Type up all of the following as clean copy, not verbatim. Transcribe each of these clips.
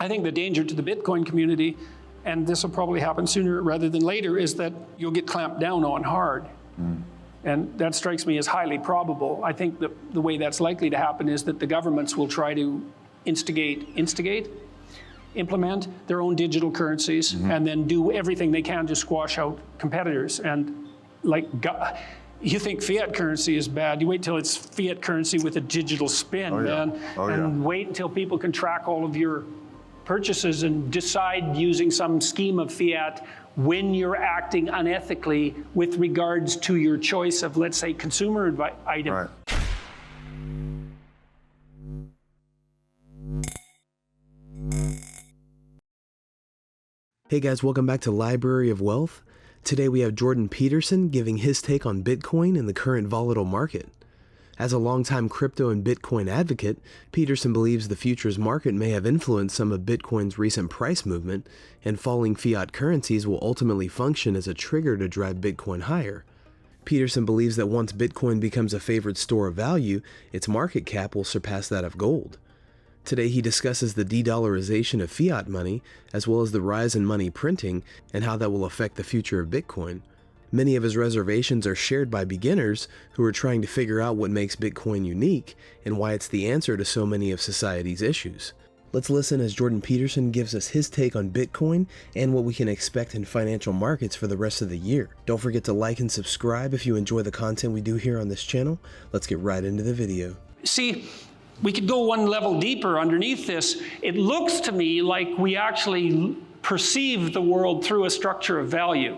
I think the danger to the Bitcoin community, and this will probably happen sooner rather than later, is that you'll get clamped down on hard. And that strikes me as highly probable. I think the way that's likely to happen is that the governments will try to implement their own digital currencies, and then do everything they can to squash out competitors. And like, you think fiat currency is bad, you wait till it's fiat currency with a digital spin, man. And wait until people can track all of your purchases and decide using some scheme of fiat when you're acting unethically with regards to your choice of, let's say, consumer item. Right. Hey guys, welcome back to Library of Wealth. Today we have Jordan Peterson giving his take on Bitcoin and the current volatile market. As a longtime crypto and Bitcoin advocate, Peterson believes the futures market may have influenced some of Bitcoin's recent price movement, and falling fiat currencies will ultimately function as a trigger to drive Bitcoin higher. Peterson believes that once Bitcoin becomes a favored store of value, its market cap will surpass that of gold. Today he discusses the de-dollarization of fiat money, as well as the rise in money printing, and how that will affect the future of Bitcoin. Many of his reservations are shared by beginners who are trying to figure out what makes Bitcoin unique and why it's the answer to so many of society's issues. Let's listen as Jordan Peterson gives us his take on Bitcoin and what we can expect in financial markets for the rest of the year. Don't forget to like and subscribe if you enjoy the content we do here on this channel. Let's get right into the video. See, we could go one level deeper underneath this. It looks to me like we actually perceive the world through a structure of value.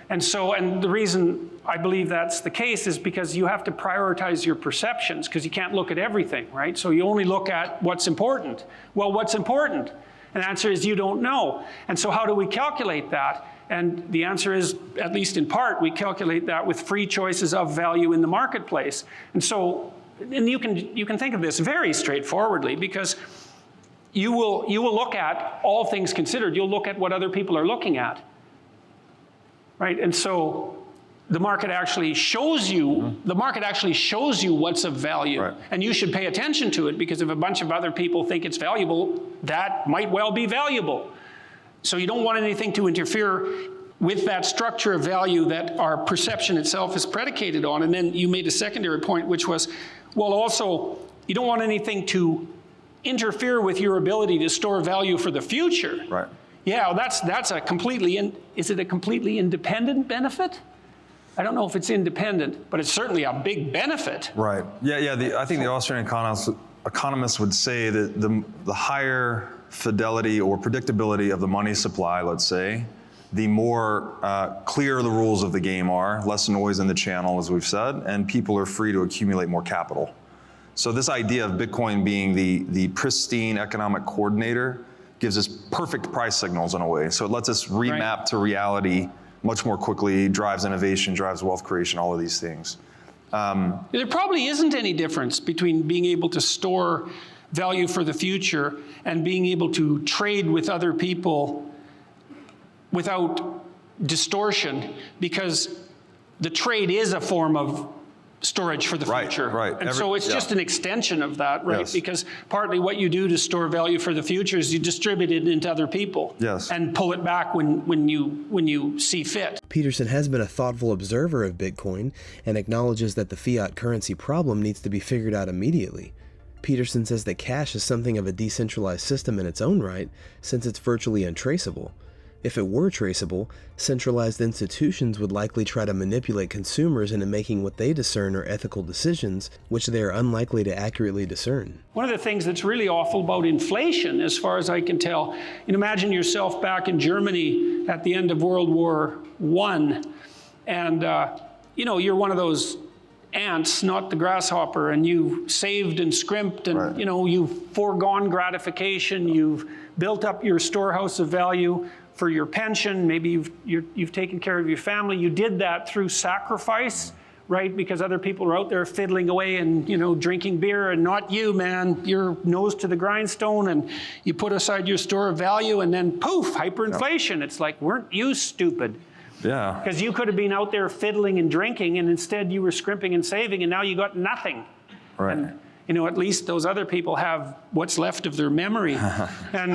And the reason I believe that's the case is because you have to prioritize your perceptions, because you can't look at everything, right? So you only look at what's important. Well, what's important? And the answer is you don't know. And so how do we calculate that? And the answer is, at least in part, we calculate that with free choices of value in the marketplace. And you can think of this very straightforwardly, because you will look at, all things considered, you'll look at what other people are looking at. Right, and so the market actually shows you, what's of value. Right. And you should pay attention to it, because if a bunch of other people think it's valuable, that might well be valuable. So you don't want anything to interfere with that structure of value that our perception itself is predicated on. And then you made a secondary point, which was, well, also, you don't want anything to interfere with your ability to store value for the future. Right. Yeah, that's a completely, is it a completely independent benefit? I don't know if it's independent, but it's certainly a big benefit. Right. Yeah. I think the Austrian economists would say that the higher fidelity or predictability of the money supply, let's say, the more clear the rules of the game are, less noise in the channel, as we've said, and people are free to accumulate more capital. So this idea of Bitcoin being the pristine economic coordinator gives us perfect price signals in a way. So it lets us remap to reality much more quickly, drives innovation, drives wealth creation, all of these things. There probably isn't any difference between being able to store value for the future and being able to trade with other people without distortion, because the trade is a form of storage for the future. Right. And so it's just an extension of that, right? Yes. Because partly what you do to store value for the future is you distribute it into other people. Yes. And pull it back when you see fit. Peterson has been a thoughtful observer of Bitcoin and acknowledges that the fiat currency problem needs to be figured out immediately. Peterson says that cash is something of a decentralized system in its own right, since it's virtually untraceable. If it were traceable, centralized institutions would likely try to manipulate consumers into making what they discern are ethical decisions, which they are unlikely to accurately discern. One of the things that's really awful about inflation, as far as I can tell, imagine yourself back in Germany at the end of World War I, and you're one of those ants, not the grasshopper, and you've saved and scrimped, and you've foregone gratification, you've built up your storehouse of value for your pension, maybe you've taken care of your family. You did that through sacrifice, right? Because other people are out there fiddling away and drinking beer, and not you, man. You're nose to the grindstone, and you put aside your store of value, and then poof, hyperinflation. It's like, weren't you stupid? Yeah. Because you could have been out there fiddling and drinking, and instead you were scrimping and saving, and now you got nothing. Right. And at least those other people have what's left of their memory. And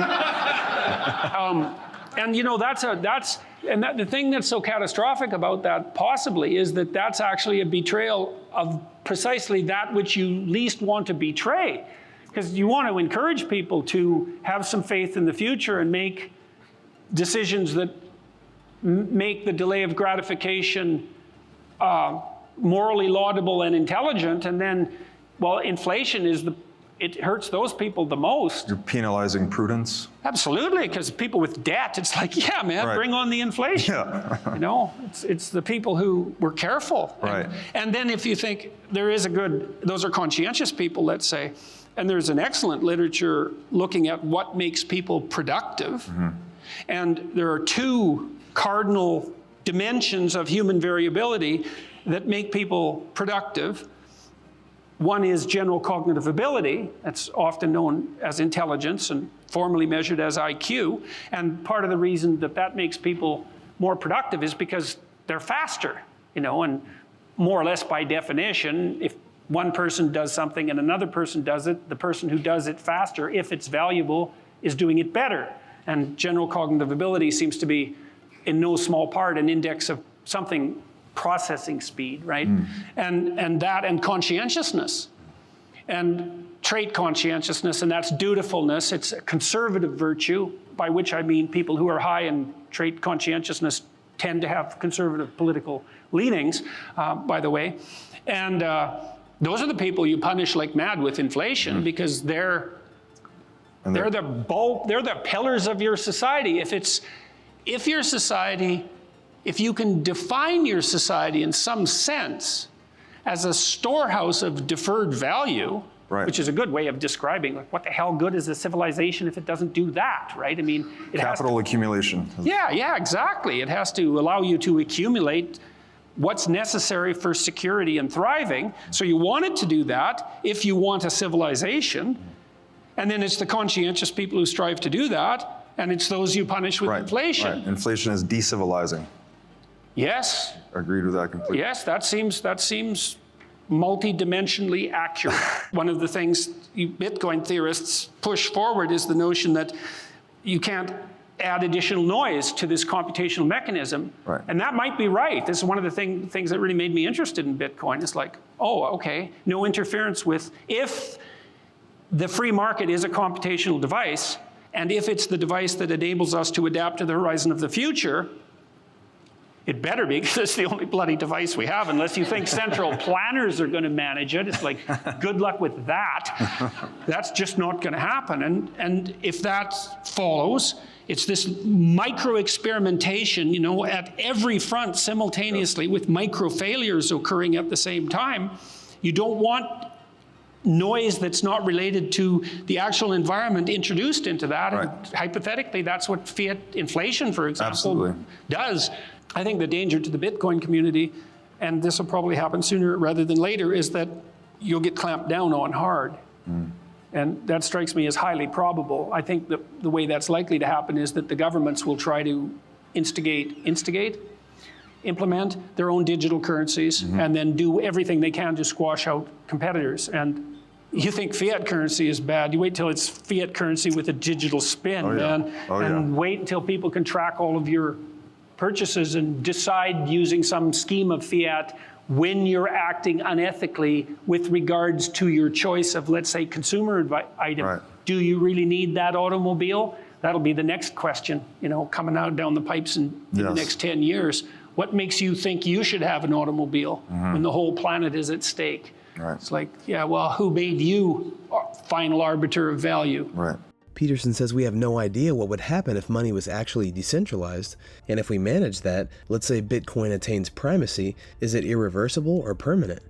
the thing that's so catastrophic about that possibly is that that's actually a betrayal of precisely that which you least want to betray. Because you want to encourage people to have some faith in the future and make decisions that make the delay of gratification morally laudable and intelligent. And then, well, inflation it hurts those people the most. You're penalizing prudence? Absolutely, because people with debt, it's like, yeah, man, right. Bring on the inflation. Yeah. It's the people who were careful. Right. And then if you think those are conscientious people, let's say, and there's an excellent literature looking at what makes people productive. Mm-hmm. And there are two cardinal dimensions of human variability that make people productive. One is general cognitive ability. That's often known as intelligence and formally measured as IQ. And part of the reason that makes people more productive is because they're faster, and more or less by definition, if one person does something and another person does it, the person who does it faster, if it's valuable, is doing it better. And general cognitive ability seems to be, in no small part, an index of something processing speed, right? And conscientiousness, and trait conscientiousness, and that's dutifulness. It's a conservative virtue, by which I mean people who are high in trait conscientiousness tend to have conservative political leanings, by the way. And those are the people you punish like mad with inflation, because they're the pillars of your society. If you can define your society in some sense as a storehouse of deferred value, right, which is a good way of describing, like, what the hell good is a civilization if it doesn't do that, right? I mean, capital accumulation. Yeah, exactly. It has to allow you to accumulate what's necessary for security and thriving. So you want it to do that if you want a civilization. And then it's the conscientious people who strive to do that, and it's those you punish with inflation. Right. Inflation is decivilizing. Yes. Agreed with that completely. Yes, that seems multidimensionally accurate. One of the things Bitcoin theorists push forward is the notion that you can't add additional noise to this computational mechanism. Right. And that might be right. This is one of the things that really made me interested in Bitcoin. It's like, oh, okay, no interference with, if the free market is a computational device, and if it's the device that enables us to adapt to the horizon of the future, it better be, because it's the only bloody device we have, unless you think central planners are going to manage it. It's like, good luck with that. That's just not going to happen. And if that follows, it's this micro-experimentation, at every front simultaneously, with micro-failures occurring at the same time. You don't want noise that's not related to the actual environment introduced into that. Right. And hypothetically, that's what fiat inflation, for example, does. I think the danger to the Bitcoin community, and this will probably happen sooner rather than later, is that you'll get clamped down on hard. And that strikes me as highly probable. I think the way that's likely to happen is that the governments will try to implement their own digital currencies, and then do everything they can to squash out competitors. And you think fiat currency is bad, you wait till it's fiat currency with a digital spin, man. Wait until people can track all of your purchases and decide using some scheme of fiat when you're acting unethically with regards to your choice of, let's say, consumer item. Right. Do you really need that automobile? That'll be the next question, coming out down the pipes in the next 10 years. What makes you think you should have an automobile when the whole planet is at stake? Right. It's like, yeah, well, who made you final arbiter of value? Right. Peterson says we have no idea what would happen if money was actually decentralized, and if we manage that, let's say Bitcoin attains primacy, is it irreversible or permanent?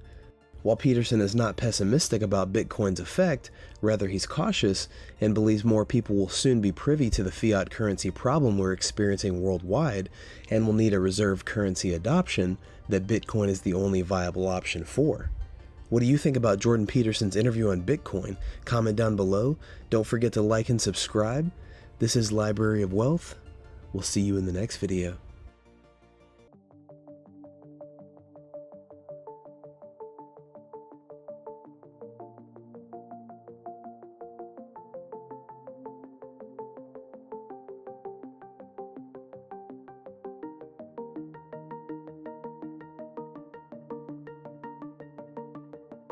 While Peterson is not pessimistic about Bitcoin's effect, rather he's cautious and believes more people will soon be privy to the fiat currency problem we're experiencing worldwide and will need a reserve currency adoption that Bitcoin is the only viable option for. What do you think about Jordan Peterson's interview on Bitcoin? Comment down below. Don't forget to like and subscribe. This is Library of Wealth. We'll see you in the next video.